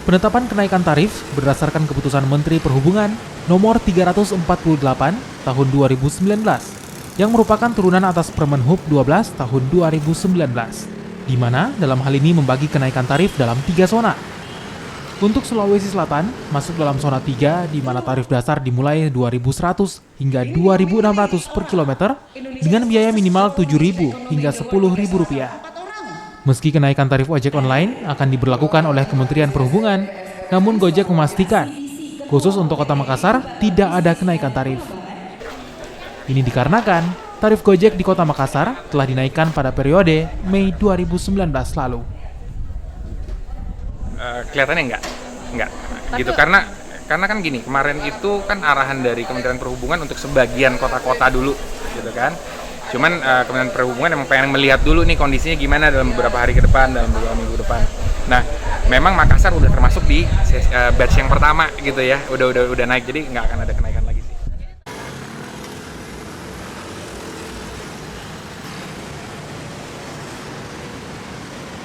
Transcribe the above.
Penetapan kenaikan tarif berdasarkan keputusan Menteri Perhubungan nomor 348 tahun 2019 yang merupakan turunan atas Permen Hub 12 tahun 2019, di mana dalam hal ini membagi kenaikan tarif dalam 3 zona. Untuk Sulawesi Selatan, masuk dalam zona 3 di mana tarif dasar dimulai 2.100 hingga 2.600 per kilometer dengan biaya minimal 7.000 hingga 10.000 rupiah. Meski kenaikan tarif ojek online akan diberlakukan oleh Kementerian Perhubungan, namun Gojek memastikan, khusus untuk Kota Makassar tidak ada kenaikan tarif. Ini dikarenakan tarif Gojek di Kota Makassar telah dinaikkan pada periode Mei 2019 lalu. Kelihatannya enggak gitu, karena kan gini, kemarin itu kan arahan dari Kementerian Perhubungan untuk sebagian kota-kota dulu gitu kan. Cuman Kementerian Perhubungan emang pengen melihat dulu nih kondisinya gimana dalam beberapa hari ke depan, dalam beberapa minggu depan. Nah, memang Makassar udah termasuk di batch yang pertama gitu ya, udah naik, jadi nggak akan ada kenaikan.